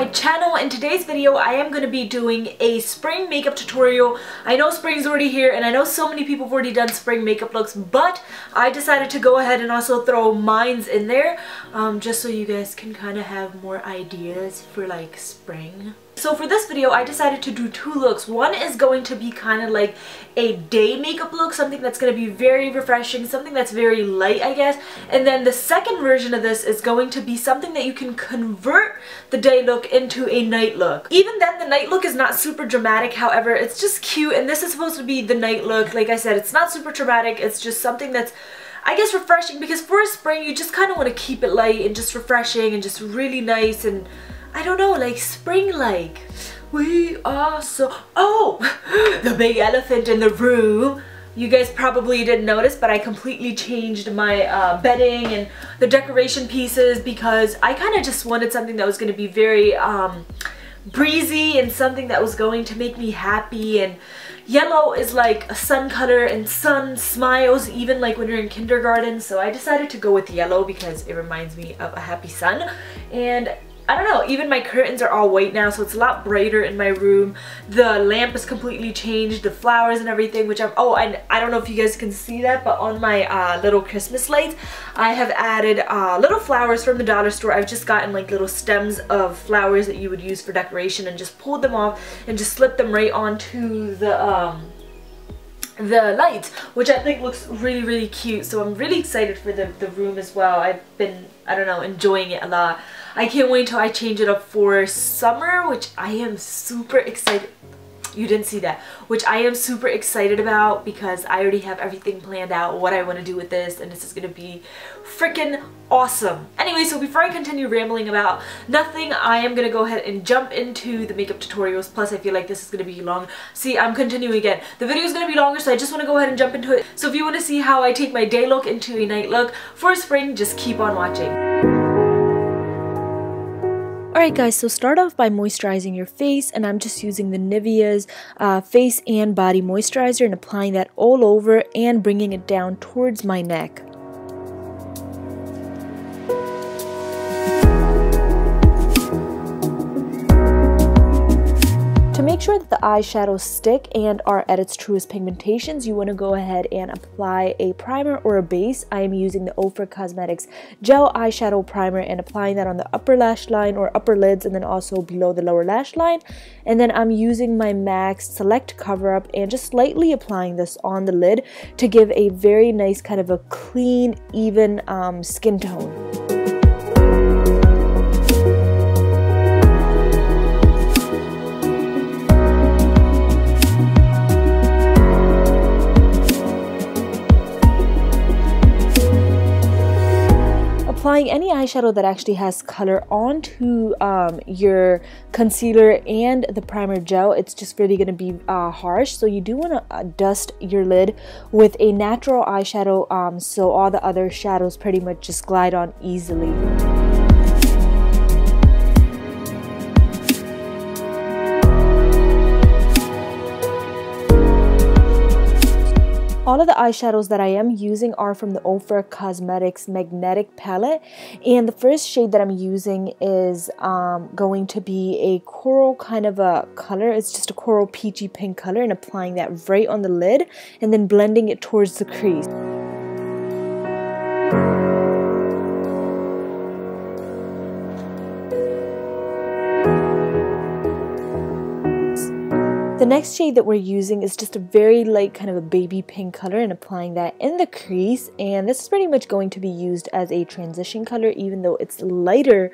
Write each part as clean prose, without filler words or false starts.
my channel. In today's video I am going to be doing a spring makeup tutorial. I know spring's already here and I know so many people have already done spring makeup looks, but I decided to go ahead and also throw mines in there just so you guys can kind of have more ideas for like spring. So for this video I decided to do two looks. One is going to be kind of like a day makeup look, something that's going to be very refreshing, something that's very light I guess, and then the second version of this is going to be something that you can convert the day look into a night look. Even then the night look is not super dramatic, however it's just cute, and this is supposed to be the night look. Like I said, it's not super dramatic, it's just something that's I guess refreshing, because for spring you just kind of want to keep it light and just refreshing and just really nice and I don't know, like spring-like. We are so... Oh! The big elephant in the room. You guys probably didn't notice, but I completely changed my bedding and the decoration pieces because I kind of just wanted something that was going to be very breezy and something that was going to make me happy. And yellow is like a sun color and sun smiles even like when you're in kindergarten, so I decided to go with yellow because it reminds me of a happy sun. And I don't know, even my curtains are all white now, so it's a lot brighter in my room. The lamp is completely changed, the flowers and everything, which I've, oh, and I don't know if you guys can see that, but on my little Christmas lights, I have added little flowers from the dollar store. I've just gotten like little stems of flowers that you would use for decoration and just pulled them off and just slipped them right onto the lights, which I think looks really cute. So I'm really excited for the room as well. I've been, I don't know, enjoying it a lot. I can't wait till I change it up for summer, which I am super excited. You didn't see that, which I am super excited about because I already have everything planned out, what I want to do with this, and this is going to be freaking awesome. Anyway, so before I continue rambling about nothing, I am going to go ahead and jump into the makeup tutorials. Plus I feel like this is going to be long. See, I'm continuing again. The video is going to be longer, so I just want to go ahead and jump into it. So if you want to see how I take my day look into a night look for spring, just keep on watching. Alright guys, so start off by moisturizing your face, and I'm just using the Nivea's face and body moisturizer and applying that all over and bringing it down towards my neck. To make sure that the eyeshadows stick and are at its truest pigmentations, you want to go ahead and apply a primer or a base. I am using the OFRA Cosmetics Gel Eyeshadow Primer and applying that on the upper lash line or upper lids, and then also below the lower lash line. And then I'm using my MAC Select Cover Up and just lightly applying this on the lid to give a very nice kind of a clean, even skin tone. Applying any eyeshadow that actually has color onto your concealer and the primer gel, it's just really going to be harsh. So you do want to dust your lid with a natural eyeshadow so all the other shadows pretty much just glide on easily. All of the eyeshadows that I am using are from the OFRA Cosmetics Magnetic Palette, and the first shade that I'm using is going to be a coral kind of a color. It's just a coral peachy pink color, and applying that right on the lid and then blending it towards the crease. The next shade that we're using is just a very light kind of a baby pink color, and applying that in the crease, and this is pretty much going to be used as a transition color. Even though it's lighter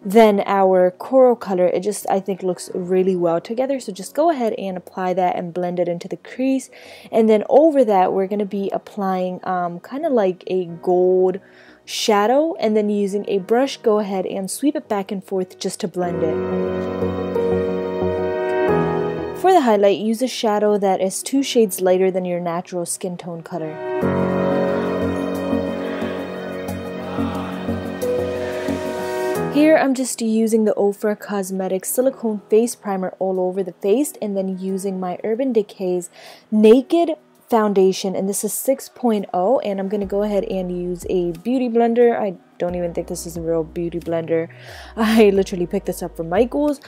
than our coral color, it just, I think, looks really well together. So just go ahead and apply that and blend it into the crease, and then over that we're going to be applying kind of like a gold shadow, and then using a brush go ahead and sweep it back and forth just to blend it. For the highlight, use a shadow that is 2 shades lighter than your natural skin tone color. Here I'm just using the OFRA Cosmetics Silicone Face Primer all over the face, and then using my Urban Decay's Naked foundation, and this is 6.0, and I'm going to go ahead and use a beauty blender. I don't even think this is a real beauty blender. I literally picked this up from Michael's.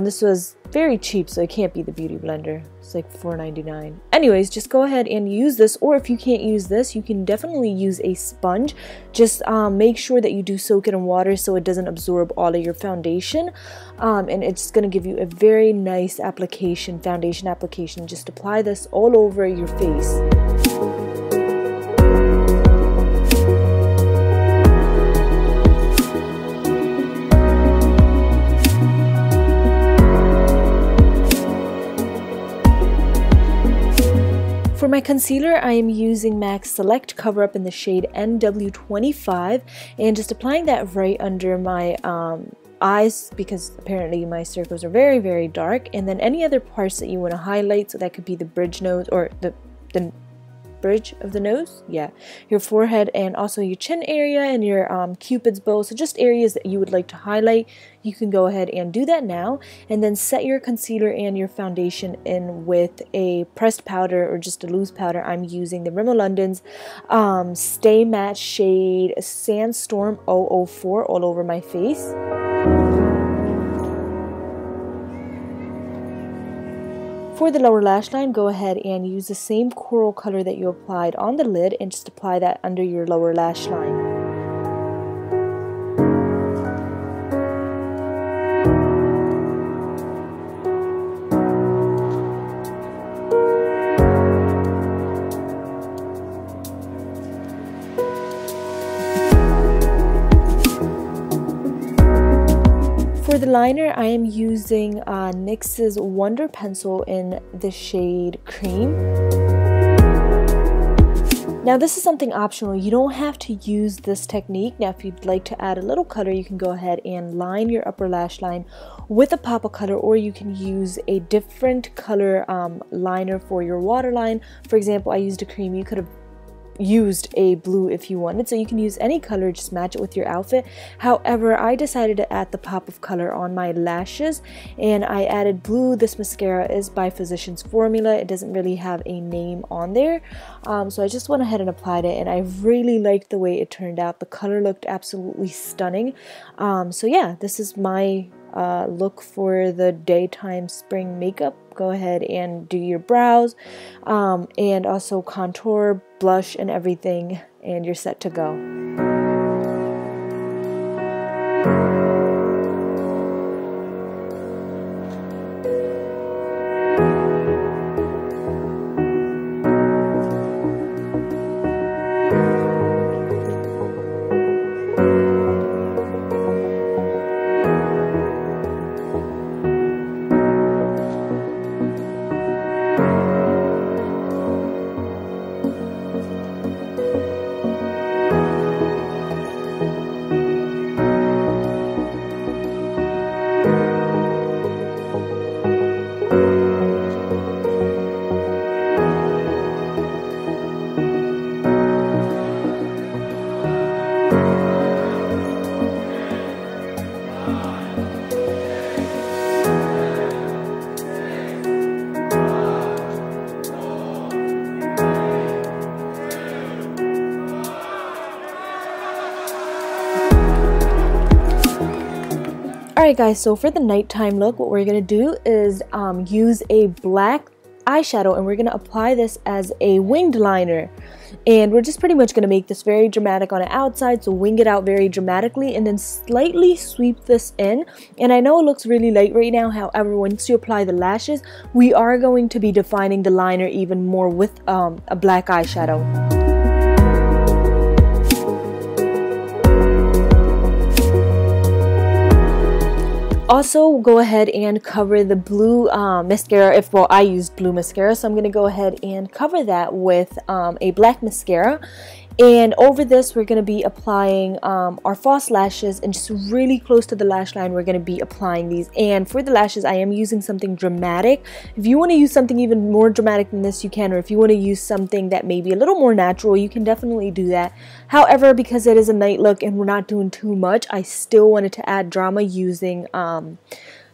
This was very cheap, so it can't be the beauty blender. It's like $4.99. Anyways, just go ahead and use this, or if you can't use this, you can definitely use a sponge. Just make sure that you do soak it in water so it doesn't absorb all of your foundation, and it's going to give you a very nice application, foundation application. Just apply this all over your face. For my concealer, I am using MAC's Select Cover Up in the shade NW25, and just applying that right under my eyes, because apparently my circles are very, very dark. And then any other parts that you want to highlight, so that could be the bridge nose, or the bridge of the nose, yeah, your forehead, and also your chin area and your cupid's bow. So just areas that you would like to highlight, you can go ahead and do that now, and then set your concealer and your foundation in with a pressed powder or just a loose powder. I'm using the Rimmel London's Stay Matte shade Sandstorm 004 all over my face. For the lower lash line, go ahead and use the same coral color that you applied on the lid and just apply that under your lower lash line. For the liner, I am using NYX's Wonder Pencil in the shade Cream. Now this is something optional. You don't have to use this technique. Now if you'd like to add a little color, you can go ahead and line your upper lash line with a pop of color, or you can use a different color liner for your waterline. For example, I used a cream. You could have used a blue if you wanted, so you can use any color, just match it with your outfit. However, I decided to add the pop of color on my lashes, and I added blue. This mascara is by Physicians Formula. It doesn't really have a name on there, so I just went ahead and applied it, and I really liked the way it turned out. The color looked absolutely stunning. So yeah, this is my look for the daytime spring makeup. Go ahead and do your brows, and also contour, blush, and everything, and you're set to go. Alright guys, so for the nighttime look, what we're going to do is use a black eyeshadow, and we're going to apply this as a winged liner. And we're just pretty much going to make this very dramatic on the outside, so wing it out very dramatically and then slightly sweep this in. And I know it looks really light right now, however, once you apply the lashes, we are going to be defining the liner even more with a black eyeshadow. Also, go ahead and cover the blue mascara. Well, I used blue mascara, so I'm going to go ahead and cover that with a black mascara. And over this, we're going to be applying our false lashes, and just really close to the lash line, we're going to be applying these. And for the lashes, I am using something dramatic. If you want to use something even more dramatic than this, you can, or if you want to use something that may be a little more natural, you can definitely do that. However, because it is a night look and we're not doing too much, I still wanted to add drama using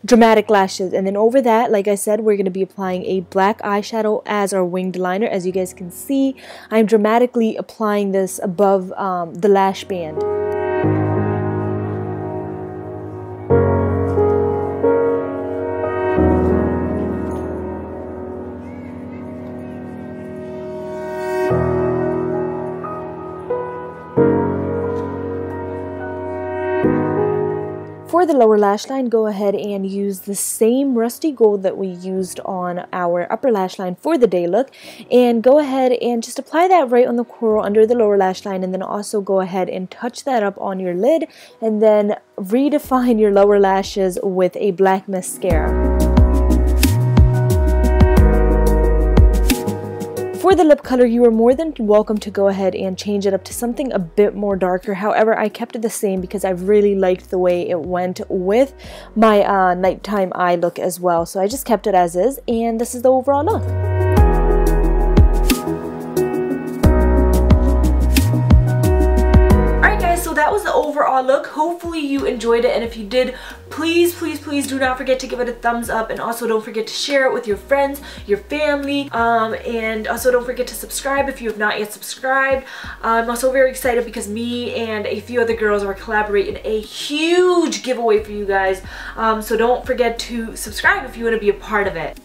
dramatic lashes. And then over that, like I said, we're going to be applying a black eyeshadow as our winged liner. As you guys can see, I'm dramatically applying this above the lash band. For the lower lash line, go ahead and use the same rusty gold that we used on our upper lash line for the day look, and go ahead and just apply that right on the coral under the lower lash line, and then also go ahead and touch that up on your lid, and then redefine your lower lashes with a black mascara. For the lip color, you are more than welcome to go ahead and change it up to something a bit more darker. However, I kept it the same because I really liked the way it went with my nighttime eye look as well. So I just kept it as is, and this is the overall look. That was the overall look. Hopefully you enjoyed it, and if you did, please do not forget to give it a thumbs up, and also don't forget to share it with your friends, your family, and also don't forget to subscribe if you have not yet subscribed. I'm also very excited because me and a few other girls are collaborating a huge giveaway for you guys, so don't forget to subscribe if you want to be a part of it.